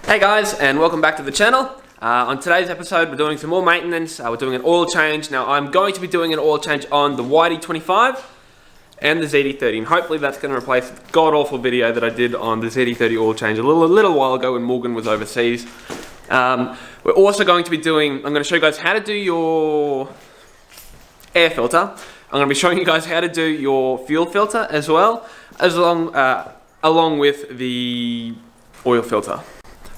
Hey guys, and welcome back to the channel. On today's episode we're doing some more maintenance. We're doing an oil change. Now I'm going to be doing an oil change on the YD25 and the ZD30, and hopefully that's going to replace the god-awful video that I did on the ZD30 oil change a little while ago when Morgan was overseas. We're also going to be doing, I'm going to show you guys how to do your air filter. I'm going to be showing you guys how to do your fuel filter as well, along with the oil filter.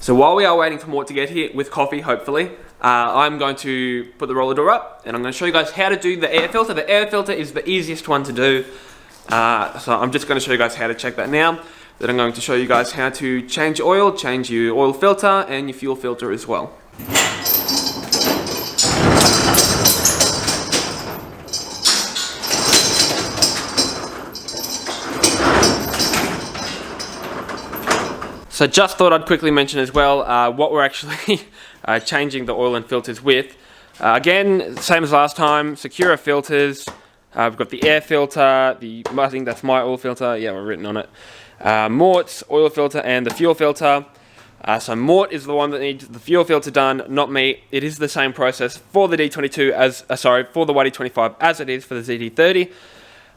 So while we are waiting for Mort to get here with coffee, hopefully, I'm going to put the roller door up and I'm going to show you guys how to do the air filter. The air filter is the easiest one to do. So I'm just going to show you guys how to check that now. Then I'm going to show you guys how to change oil, change your oil filter and your fuel filter as well. So just thought I'd quickly mention as well what we're actually changing the oil and filters with. Again, same as last time, Sakura filters. We've got the air filter, I think that's my oil filter, yeah, we're written on it. Mort's oil filter and the fuel filter. So Mort is the one that needs the fuel filter done, not me. It is the same process for the D22 as, for the YD25 as it is for the ZD30.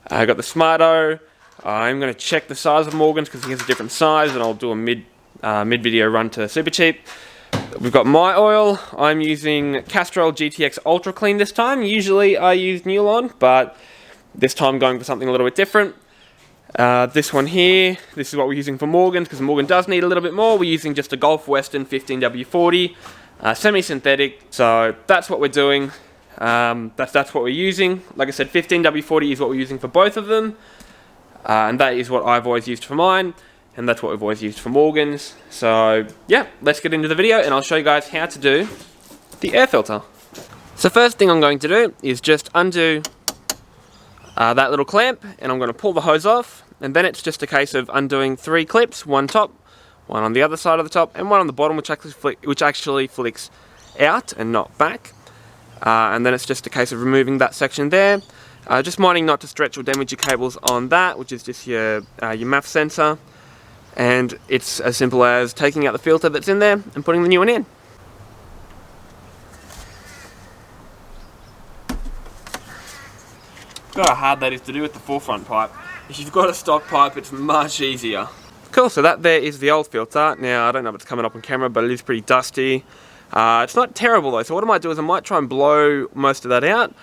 I got the Smarto. I'm going to check the size of Morgan's because he has a different size, and I'll do a mid-video run to Super Cheap. We've got my oil. I'm using Castrol GTX Ultraclean this time. Usually I use Nulon, but this time going for something a little bit different. This one here, this is what we're using for Morgan's because Morgan does need a little bit more. We're using just a Gulf Western 15W40, semi-synthetic. So that's what we're doing. That's what we're using. Like I said, 15W40 is what we're using for both of them. And that is what I've always used for mine, and that's what we've always used for Morgan's. So yeah, let's get into the video and I'll show you guys how to do the air filter. So first thing I'm going to do is just undo that little clamp, and I'm going to pull the hose off, and then it's just a case of undoing 3 clips, one top, one on the other side of the top, and one on the bottom, which actually flicks out and not back. And then it's just a case of removing that section there. Just minding not to stretch or damage your cables on that, which is just your MAF sensor. And it's as simple as taking out the filter that's in there and putting the new one in. Look how hard that is to do with the forefront pipe. If you've got a stock pipe, it's much easier. Cool, so that there is the old filter. Now, I don't know if it's coming up on camera, but it is pretty dusty. It's not terrible though, so what I might do is I might try and blow most of that out.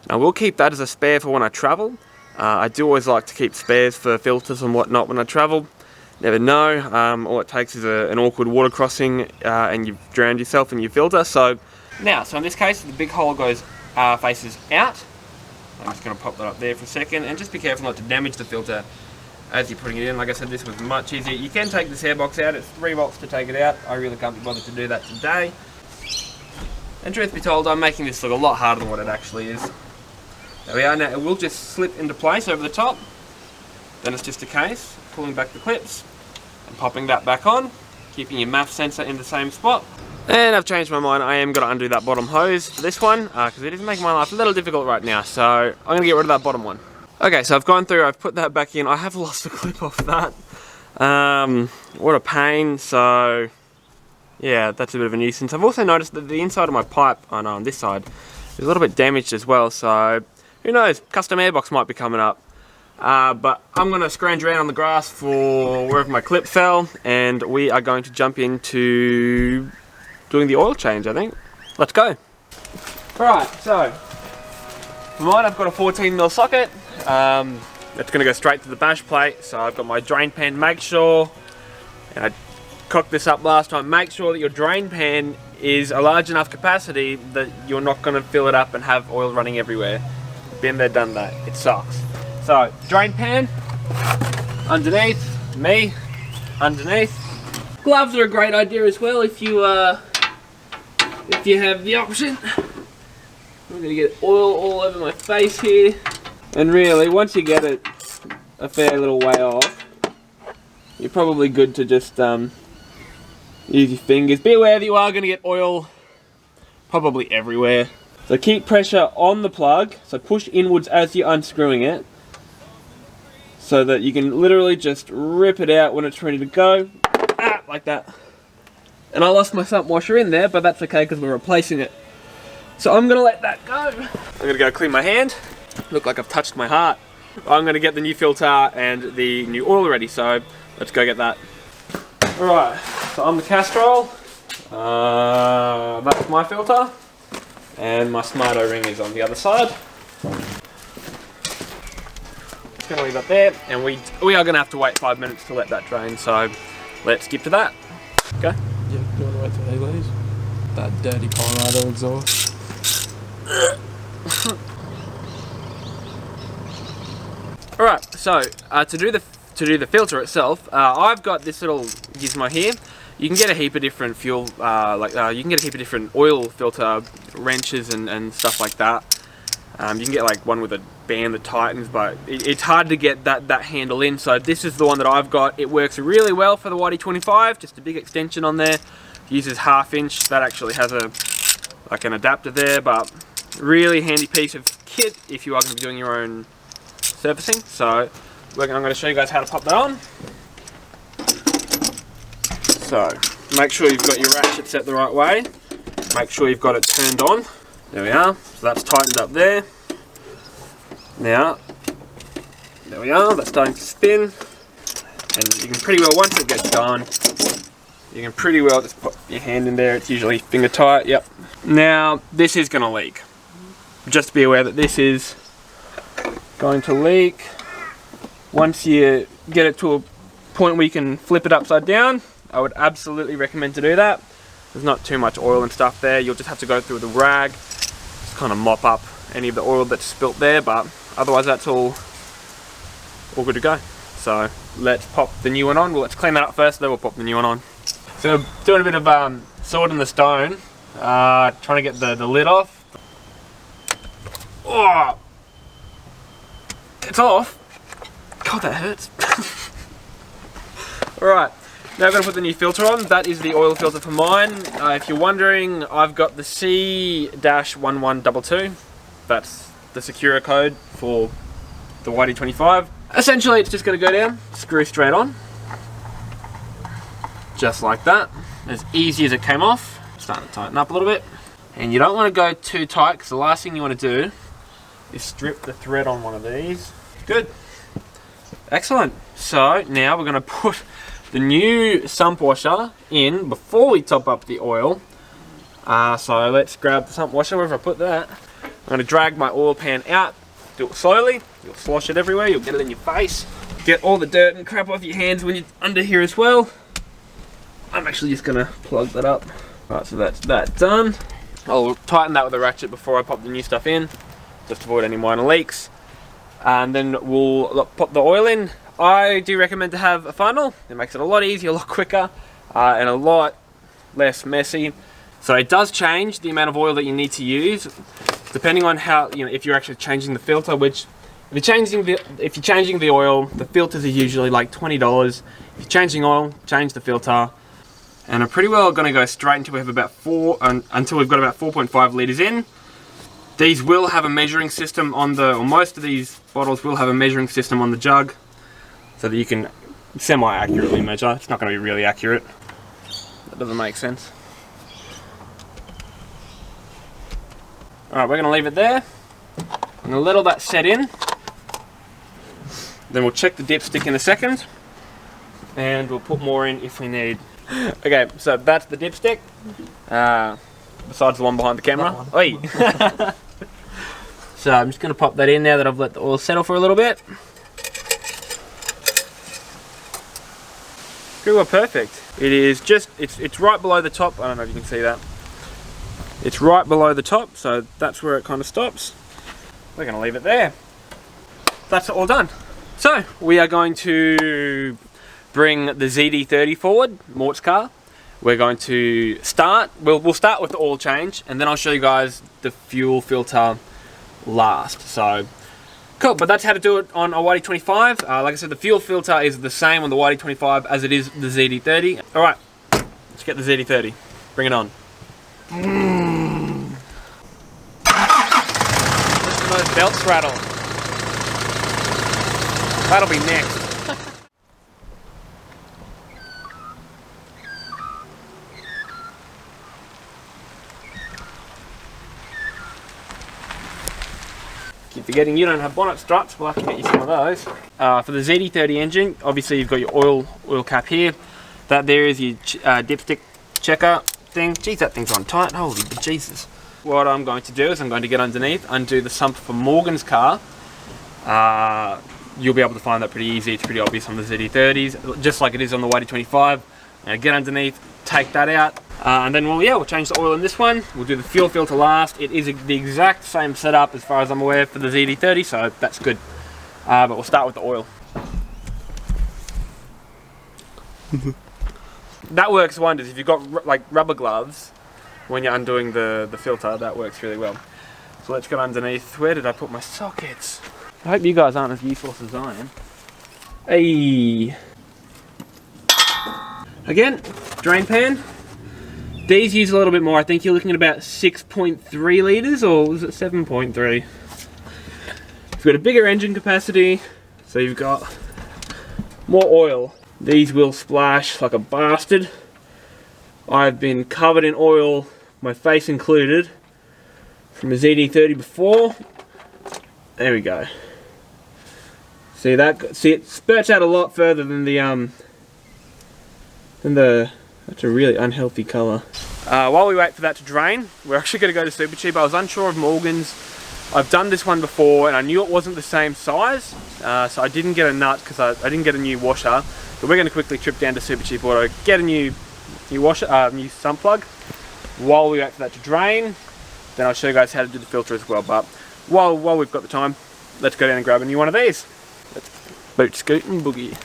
I will keep that as a spare for when I travel. I do always like to keep spares for filters and whatnot when I travel. Never know, all it takes is an awkward water crossing and you've drowned yourself in your filter. So in this case, the big hole goes faces out. I'm just going to pop that up there for a second, and just be careful not to damage the filter as you're putting it in. Like I said, this was much easier. You can take this airbox out, it's $3 to take it out. I really can't be bothered to do that today. And truth be told, I'm making this look a lot harder than what it actually is. There we are. Now it will just slip into place over the top. Then it's just a case of pulling back the clips and popping that back on, keeping your MAF sensor in the same spot. And I've changed my mind. I am going to undo that bottom hose for this one because it is making my life a little difficult right now. So I'm going to get rid of that bottom one. Okay, so I've gone through, I've put that back in. I have lost the clip off that. What a pain. So yeah, that's a bit of a nuisance. I've also noticed that the inside of my pipe, on this side, is a little bit damaged as well. So who knows, custom airbox might be coming up. But I'm going to scrounge around on the grass for wherever my clip fell, and we are going to jump into doing the oil change, I think. Let's go. Alright, so for mine I've got a 14mm socket. It's going to go straight to the bash plate. So I've got my drain pan. Make sure, and I cocked this up last time, make sure that your drain pan is a large enough capacity that you're not going to fill it up and have oil running everywhere. Been there, done that. It sucks. So, drain pan, underneath, me, underneath. Gloves are a great idea as well if you have the option. I'm gonna get oil all over my face here. And really, once you get it a fair little way off, you're probably good to just use your fingers. Be aware that you are gonna get oil probably everywhere. So keep pressure on the plug, so push inwards as you're unscrewing it, so that you can literally just rip it out when it's ready to go, like that. And I lost my sump washer in there, but that's okay because we're replacing it. So I'm gonna let that go. I'm gonna go clean my hand. Look like I've touched my heart. I'm gonna get the new filter and the new oil ready, so let's go get that. Alright, so I'm the Castrol. That's my filter. And my Smarto ring is on the other side. Just gonna leave that there, and we are gonna have to wait 5 minutes to let that drain, so let's skip to that. Okay? Yeah, you wanna wait till he leaves? That dirty Colorado exhaust. Alright, so to do the filter itself, I've got this little gizmo here. You can get a heap of different fuel, you can get a heap of different oil filter wrenches and stuff like that. You can get like one with a band that tightens, but it's hard to get that handle in. So this is the one that I've got. It works really well for the YD25, just a big extension on there. It uses 1/2 inch. That actually has like an adapter there, but really handy piece of kit if you are going to be doing your own servicing. So I'm going to show you guys how to pop that on. So make sure you've got your ratchet set the right way. Make sure you've got it turned on. There we are. So that's tightened up there. Now, there we are. That's starting to spin. And you can pretty well, once it gets going, you can pretty well just put your hand in there. It's usually finger tight. Yep. Now, this is going to leak. Just be aware that this is going to leak. Once you get it to a point where you can flip it upside down, I would absolutely recommend to do that. There's not too much oil and stuff there. You'll just have to go through the rag, just kind of mop up any of the oil that's spilt there, but otherwise that's all good to go. So let's pop the new one on. Well, let's clean that up first, then we'll pop the new one on. So doing a bit of sword in the stone, trying to get the lid off. Oh, it's off. God, that hurts. Alright, now I'm going to put the new filter on. That is the oil filter for mine. If you're wondering, I've got the C-1122. That's the Sakura code for the YD25. Essentially, it's just going to go down, screw straight on. Just like that. As easy as it came off. Starting to tighten up a little bit. And you don't want to go too tight, because the last thing you want to do is strip the thread on one of these. Good. Excellent. So now we're going to put the new sump washer in before we top up the oil. So let's grab the sump washer, wherever I put that. I'm going to drag my oil pan out. Do it slowly. You'll slosh it everywhere. You'll get it in your face. Get all the dirt and crap off your hands when you're under here as well. I'm actually just going to plug that up. Right, so that's that done. I'll tighten that with a ratchet before I pop the new stuff in, just to avoid any minor leaks. And then we'll pop the oil in. I do recommend to have a funnel. It makes it a lot easier, a lot quicker, and a lot less messy. So it does change the amount of oil that you need to use, depending on how, if you're actually changing the filter. Which, if you're changing the oil, the filters are usually like $20. If you're changing oil, change the filter. And I'm pretty well going to go straight until we have about until we've got about 4.5 litres in. These will have a measuring system on or most of these bottles will have a measuring system on the jug, so that you can semi-accurately measure. It's not going to be really accurate. That doesn't make sense. Alright, we're going to leave it there. I'm going to let all that set in. Then we'll check the dipstick in a second. And we'll put more in if we need. Okay, so that's the dipstick. Besides the one behind the camera. Oi! So I'm just going to pop that in now that I've let the oil settle for a little bit. Pretty well perfect. It is just, it's right below the top. I don't know if you can see that. It's right below the top, so that's where it kind of stops. We're going to leave it there. That's all done. So we are going to bring the ZD30 forward, Mort's car. We're going to start, we'll start with the oil change, and then I'll show you guys the fuel filter last. So cool, but that's how to do it on a YD25. Like I said, the fuel filter is the same on the YD25 as it is the ZD30. All right, let's get the ZD30. Bring it on. Listen to those belts rattle. That'll be next. Keep forgetting you don't have bonnet struts, we'll have to get you some of those. For the ZD30 engine, obviously you've got your oil cap here. That there is your dipstick checker thing. Geez, that thing's on tight, holy Jesus. What I'm going to do is I'm going to get underneath, undo the sump for Morgan's car. You'll be able to find that pretty easy, it's pretty obvious on the ZD30s, just like it is on the YD25. Get underneath, take that out, and then we'll change the oil in this one. We'll do the fuel filter last. It is the exact same setup as far as I'm aware for the ZD30, so that's good. But we'll start with the oil. That works wonders. If you've got like rubber gloves when you're undoing the filter, that works really well. So let's get underneath. Where did I put my sockets? I hope you guys aren't as useless as I am. Hey. Again, drain pan. These use a little bit more. I think you're looking at about 6.3 litres, or was it 7.3? You've got a bigger engine capacity, so you've got more oil. These will splash like a bastard. I've been covered in oil, my face included, from a ZD30 before. There we go. See that? See, it spurts out a lot further than that's a really unhealthy colour. While we wait for that to drain, we're actually going to go to Super Cheap. I was unsure of Morgan's. I've done this one before and I knew it wasn't the same size, so I didn't get a nut because I didn't get a new washer. But we're going to quickly trip down to Super Cheap Auto, get a new washer, new sump plug. While we wait for that to drain, then I'll show you guys how to do the filter as well. But while we've got the time, let's go down and grab a new one of these. Let's boot, scoot and boogie.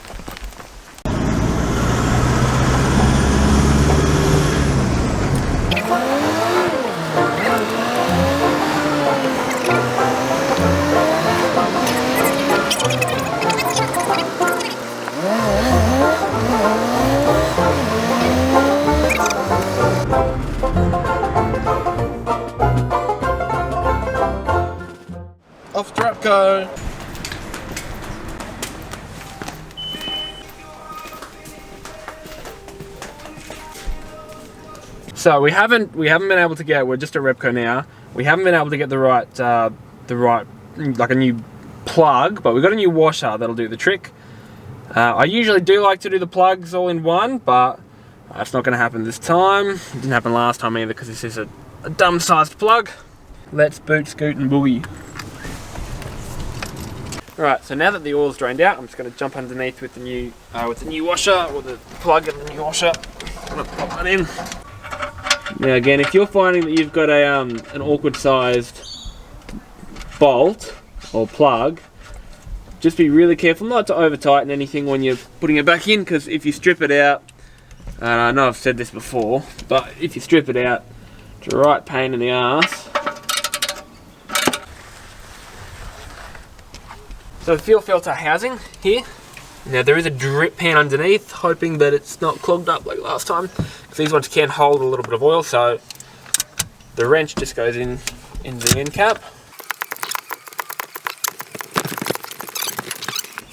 Off drop go. So we haven't been able to get. We're just at Repco now. We haven't been able to get the right like a new plug, but we got a new washer that'll do the trick. I usually do like to do the plugs all in one, but that's not going to happen this time. It didn't happen last time either because this is a dumb-sized plug. Let's boot, scoot, and boogie. Right, so now that the oil's drained out, I'm just going to jump underneath with the new washer, or the plug in the new washer. I'm going to pop that in. Now again, if you're finding that you've got an awkward sized bolt or plug, just be really careful not to over tighten anything when you're putting it back in, because if you strip it out, and I know I've said this before, but if you strip it out, it's a right pain in the ass. So the fuel filter housing here. Now there is a drip pan underneath, hoping that it's not clogged up like last time, because these ones can hold a little bit of oil, so the wrench just goes in the end cap.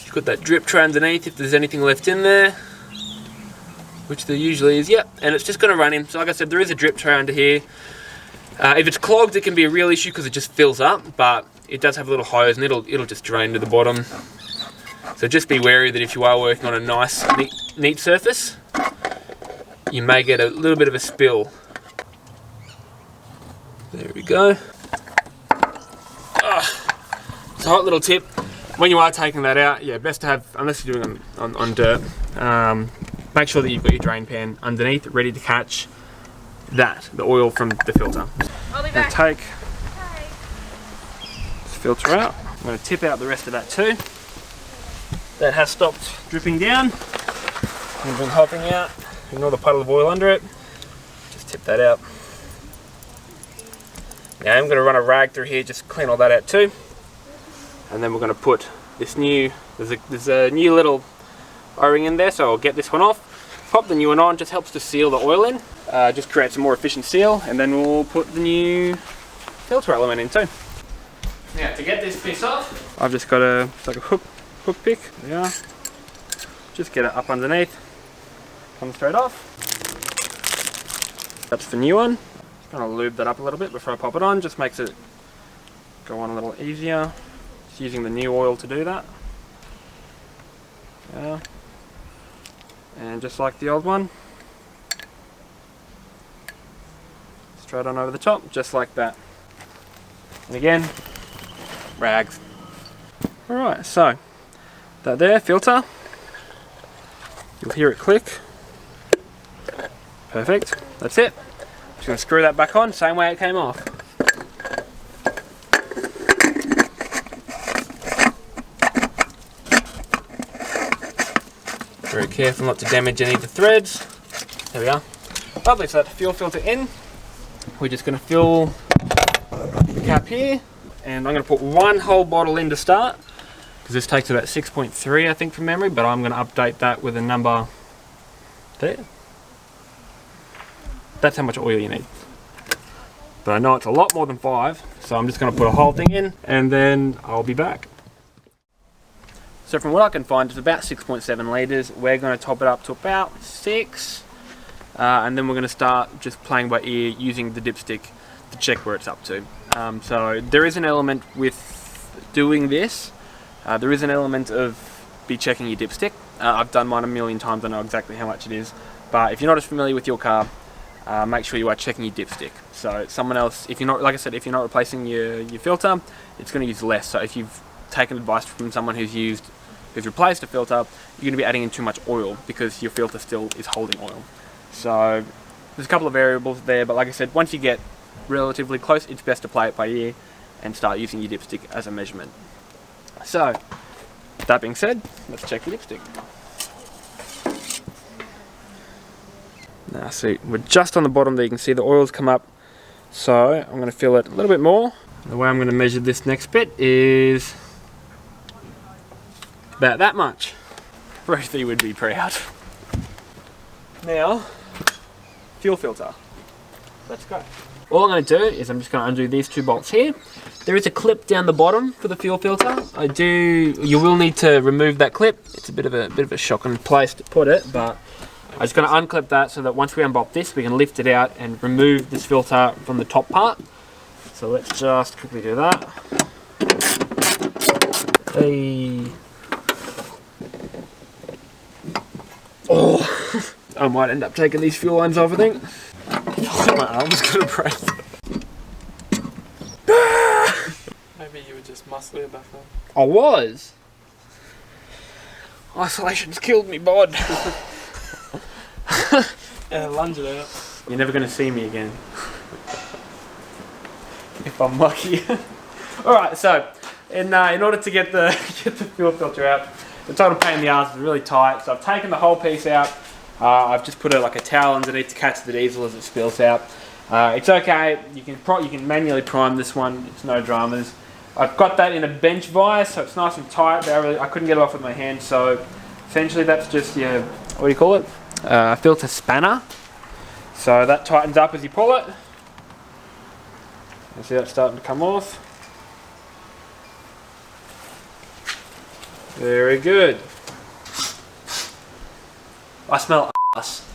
You put that drip tray underneath if there's anything left in there, which there usually is, yep, and it's just going to run in. So like I said, there is a drip tray under here. If it's clogged, it can be a real issue because it just fills up, but it does have a little hose and it'll just drain to the bottom. So just be wary that if you are working on a nice, neat surface, you may get a little bit of a spill. There we go. It's a hot little tip. When you are taking that out, yeah, best to have, unless you're doing it on dirt, make sure that you've got your drain pan underneath, ready to catch the oil from the filter. I'll be back. Take this filter out. I'm going to tip out the rest of that too. That has stopped dripping down and been hopping out. Ignore the puddle of oil under it. Just tip that out. Now I'm going to run a rag through here, just clean all that out too. And then we're going to put this new, there's a new little O-ring in there, so I'll get this one off. Pop the new one on, just helps to seal the oil in. Just creates a more efficient seal, and then we'll put the new filter element in too. Now to get this piece off, I've just got it's like a hook pick. There we are. Just get it up underneath, comes straight off. That's the new one. Just gonna lube that up a little bit before I pop it on, just makes it go on a little easier. Just using the new oil to do that. Yeah. And just like the old one, straight on over the top, just like that. And again, rags. Alright, so that there, filter. You'll hear it click. Perfect, that's it. Just going to screw that back on, same way it came off. Very careful not to damage any of the threads. There we are. Lovely, so that fuel filter in. We're just going to fill the cap here, and I'm going to put one whole bottle in to start, because this takes about 6.3 I think from memory, but I'm going to update that with a number there. That's how much oil you need. But I know it's a lot more than 5, so I'm just going to put a whole thing in, and then I'll be back. So from what I can find, it's about 6.7 litres. We're going to top it up to about 6. And then we're going to start just playing by ear using the dipstick to check where it's up to. So there is an element with doing this. There is an element of be checking your dipstick. I've done mine a million times, I know exactly how much it is. But if you're not as familiar with your car, make sure you are checking your dipstick. So someone else, if you're not, like I said, if you're not replacing your filter, it's going to use less. So if you've taken advice from someone who's replaced a filter, you're going to be adding in too much oil because your filter still is holding oil. So there's a couple of variables there, but like I said, once you get relatively close, it's best to play it by ear and start using your dipstick as a measurement. So that being said, let's check the dipstick. Now see, we're just on the bottom there, you can see the oil's come up, so I'm going to fill it a little bit more. The way I'm going to measure this next bit is about that much. Ruthie would be proud. Now, fuel filter. Let's go. All I'm going to do is I'm just going to undo these 2 bolts here. There is a clip down the bottom for the fuel filter. You will need to remove that clip. It's a bit of a shocking place to put it, but I'm just going to unclip that so that once we unbolt this, we can lift it out and remove this filter from the top part. So let's just quickly do that. Hey. Oh, I might end up taking these fuel lines off, I think. My arm's gonna break. Maybe you were just musclier back then. I was. Isolation's killed me, bod. Yeah, lunge it out. You're never gonna see me again. If I'm lucky. Alright, so in order to get the fuel filter out, the total pain in the arse is really tight, so I've taken the whole piece out. I've just put like a towel underneath to catch the diesel as it spills out. It's okay, you can manually prime this one, it's no dramas. I've got that in a bench vise, so it's nice and tight, but I couldn't get it off with my hand, so essentially that's just your, what do you call it? Filter spanner. So that tightens up as you pull it. You see that starting to come off. Very good. I smell ass.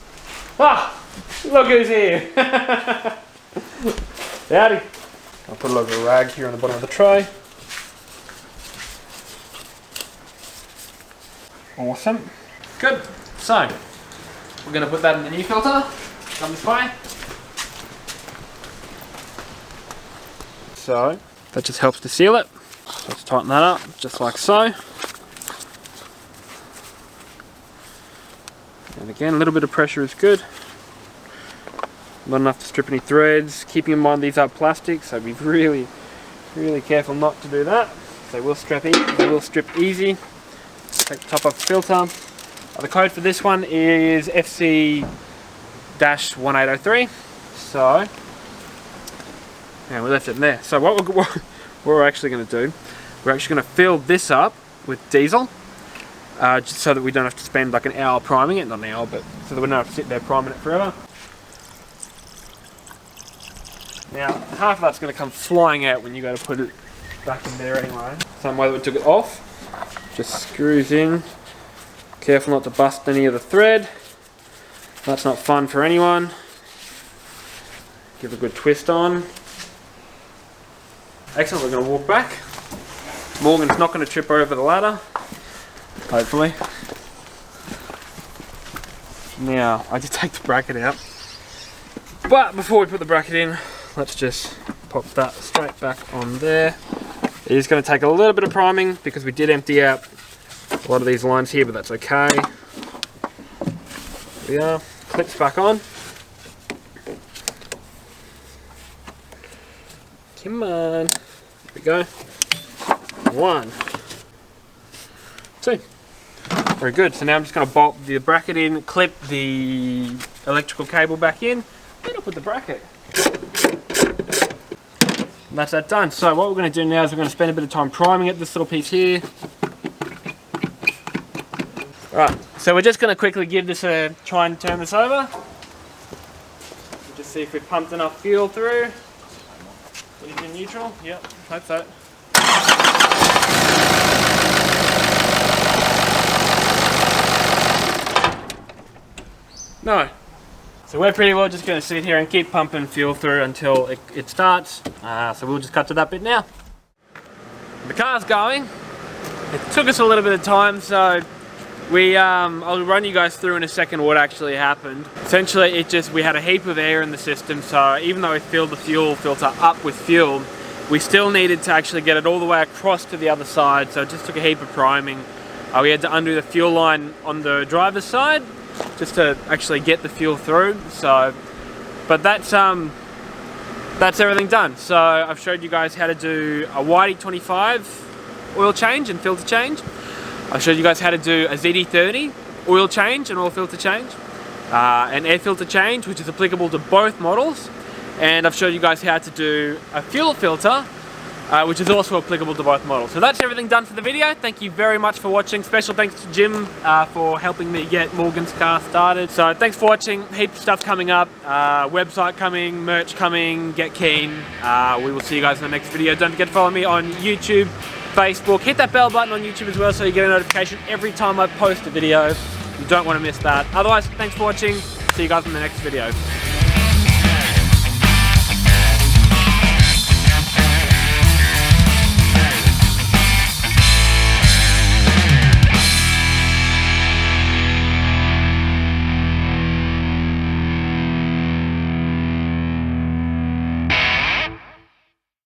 Ah! Look who's here! Howdy. I'll put a little rag here on the bottom of the tray. Awesome. Good. So, we're going to put that in the new filter. Come this way. So, that just helps to seal it. So let's tighten that up, just like so. And again, a little bit of pressure is good. Not enough to strip any threads. Keeping in mind these are plastic, so be really, really careful not to do that. They will strip easy. Take the top off the filter. The code for this one is FC-1803. So, yeah, we left it in there. So what we're actually going to do, we're actually going to fill this up with diesel. Just so that we don't have to spend like an hour priming it, not an hour, but so that we don't have to sit there priming it forever. Now, half of that's going to come flying out when you go to put it back in there anyway. Same way that we took it off. Just screws in. Careful not to bust any of the thread. That's not fun for anyone. Give a good twist on. Excellent, we're going to walk back. Morgan's not going to trip over the ladder, hopefully. Now, I just take the bracket out. But before we put the bracket in, let's just pop that straight back on there. It is going to take a little bit of priming because we did empty out a lot of these lines here, but that's okay. There we are. Clips back on. Come on. Here we go. 1, 2. Very good. So now I'm just going to bolt the bracket in, clip the electrical cable back in, then I'll put the bracket. And that's that done. So what we're going to do now is we're going to spend a bit of time priming it, this little piece here. Alright, so we're just going to quickly give this a try and turn this over. Just see if we've pumped enough fuel through. Put it in neutral. Yep, hope so. No. So we're pretty well just going to sit here and keep pumping fuel through until it starts. So we'll just cut to that bit now. The car's going. It took us a little bit of time, so I'll run you guys through in a second what actually happened. Essentially, we had a heap of air in the system, so even though we filled the fuel filter up with fuel, we still needed to actually get it all the way across to the other side, so it just took a heap of priming. We had to undo the fuel line on the driver's side, just to actually get the fuel through. So, but that's everything done. So I've showed you guys how to do a YD25 oil change and filter change. I've showed you guys how to do a ZD30 oil change and oil filter change, an air filter change, which is applicable to both models, and I've showed you guys how to do a fuel filter, which is also applicable to both models. So that's everything done for the video. Thank you very much for watching. Special thanks to Jim for helping me get Morgan's car started. So thanks for watching. Heaps of stuff coming up. Website coming, merch coming, get keen. We will see you guys in the next video. Don't forget to follow me on YouTube, Facebook. Hit that bell button on YouTube as well so you get a notification every time I post a video. You don't want to miss that. Otherwise, thanks for watching. See you guys in the next video.